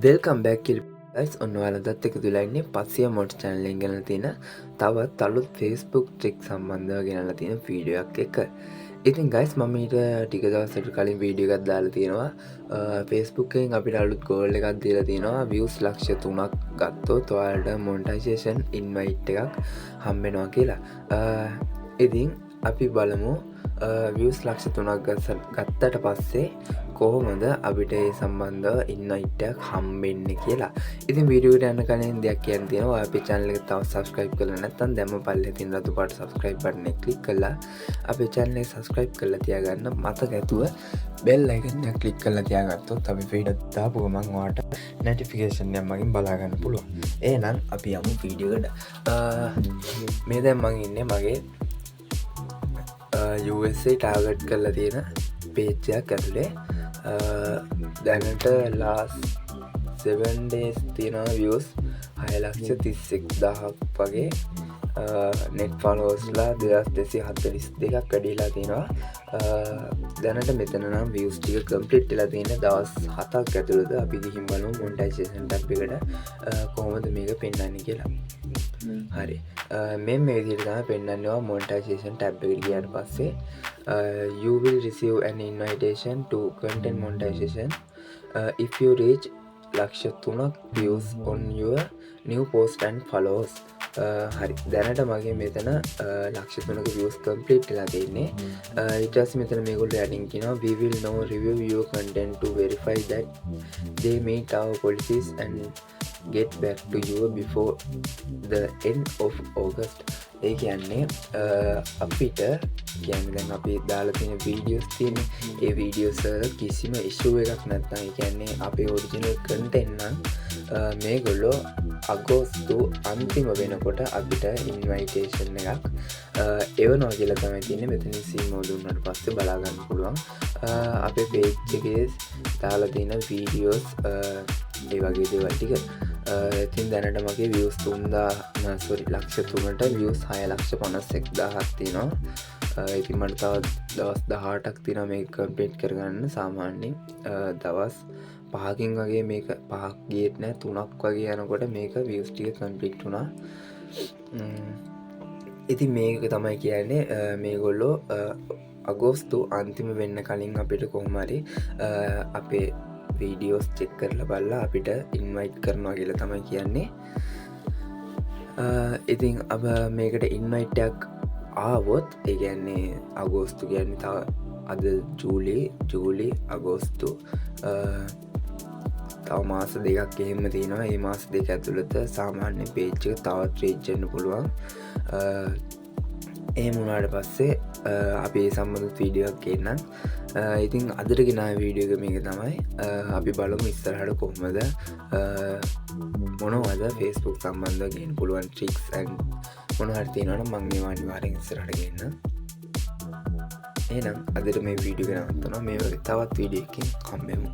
Welcome back guys. ඔන්න ඔයාලටත් එකතු වෙලා ඉන්නේ පස්සිය මොඩ් channel එකෙන් ගෙනලා තියෙන තවත් අලුත් Facebook trick සම්බන්ධව ගෙනලා තියෙන වීඩියෝ එකක් එක. ඉතින් ගයිස් මම ඊට ටික දවසකට කලින් වීඩියෝ එකක් දාලා තියෙනවා. Facebook එකෙන් අපිට අලුත් goal එකක් දීලා තියෙනවා. views ලක්ෂ 3ක් ගත්තොත් ඔයාලට monetization invite එකක් හම්බ වෙනවා කියලා. ඉතින් අපි බලමු views ලක්ෂ 3ක් ගත්තට පස්සේ කොහොමද අපිට ඒ සම්බන්ධව invite එකක් හම්බෙන්නේ කියලා. ඉතින් වීඩියෝ එකට යන්න කලින් දෙයක් කියන්න තියෙනවා. ඔයා අපේ channel එක තව subscribe කරලා නැත්නම් දැම්ම පල්ලේ තියෙන රතු පාට subscribe button එක click කරලා අපේ channel එක subscribe කරලා තියාගන්න. මතක ඇතුව bell icon එක click කරලා තියාගත්තොත් අපි වීඩියෝ දාපු ගමන් ඔයාට notification එකක් මගින් බලා ගන්න පුළුවන්. එහෙනම් අපි යමු වීඩියෝ එකට. මේ දැන් මම ඉන්නේ මගේ USA ටාගට් කරලා තියෙන page එකක් ඇතුලේ. දැනට last 7 days තියෙනවා views 6,31,000ක් වගේ. net followers ලා 2242ක් වැඩිලා තියෙනවා. දැනට මෙතන නම් views ටික complete වෙලා තියෙන දවස් 7ක් ඇතුළත අපි ගිහින් බලමු monetization tab එකට කොහොමද මේක පෙන්වන්නේ කියලා. හරි. මේ විදිහට තමයි පෙන්වන්නේ monetization tab එකට ගියාට පස්සේ you will receive an invitation to content monetization if you reach ලක්ෂ 3ක් views on your new post and follows. හරි. දැනට මගේ මෙතන ලක්ෂ 3ක views complete වෙලා තියෙන්නේ. ඊට පස්සේ මෙතන මේගොල්ලෝ adding කියනවා we will now review your content to verify that they meet our policies and get back to you before the end of August. ඒ කියන්නේ අපිට කියන්නේ දැන් අපි දාලා තියෙන වීඩියෝස් තියෙන්නේ. ඒ වීඩියෝස් වල කිසිම ඉෂුව එකක් නැත්නම් ඒ කියන්නේ අපේ ඔරිජිනල් කන්ටෙන්ට් නම් මේගොල්ලෝ අගෝස්තු අන්තිම වෙනකොට අපිට ඉන්වයිටේෂන් එකක් එවනවා කියලා තමයි තියෙන්නේ. මෙතනින් සීමෝ දුන්නාට පස්සේ බලා ගන්න පුළුවන් අපේ page එකේ දාලා තියෙන වීඩියෝස් ඒ වගේ දේවල් ටික. ඉතින් දැනට මගේ views 3,000 ලක්ෂ 3ට views 6,51,000ක් තියෙනවා. ඉතින් මට තව දවස් 18ක් තියෙනවා මේක කම්ප්ලීට් කරගන්න. සාමාන්‍යයෙන් දවස් 5කින් වගේ මේක 5ක් ගියෙත් නෑ 3ක් වගේ යනකොට මේක views ටික කම්ප්ලීට් වුණා. ඉතින් මේක තමයි කියන්නේ මේගොල්ලෝ අගෝස්තු අන්තිම වෙන්න කලින් අපිට කොහොම හරි අපේ වීඩියෝස් චෙක් කරලා බලලා අපිට ඉන්වයිට් කරනවා කියලා තමයි කියන්නේ. ඉතින් අප මේකට ඉන්වයිට් එකක් ආවොත් ඒ කියන්නේ අගෝස්තු කියන්නේ තව අද ජූලි අගෝස්තු තව මාස දෙකක් එහෙම තියෙනවා. මේ මාස දෙක ඇතුළත සාමාන්‍ය page එක තවත් reach වෙන්න පුළුවන්. එහෙම වුණාට පස්සේ අපි ඒ සම්බන්ධ වීඩියෝ එකක් ගේන්නම්. ඉතින් අදට ගෙනාව වීඩියෝ එක මේක තමයි. අපි බලමු ඉස්සරහට කොහොමද මොනවද Facebook සම්බන්ධව ගේන්න පුළුවන් tricks and මොනවා හරි තියෙනවා නම් මම ඒවා අනිවාර්යෙන් ඉස්සරහට ගේන්නම්. එහෙනම් අදට මේ වීඩියෝ එක නවත්තනවා. මේ වගේ තවත් වීඩියෝ එකකින් හම්බෙමු.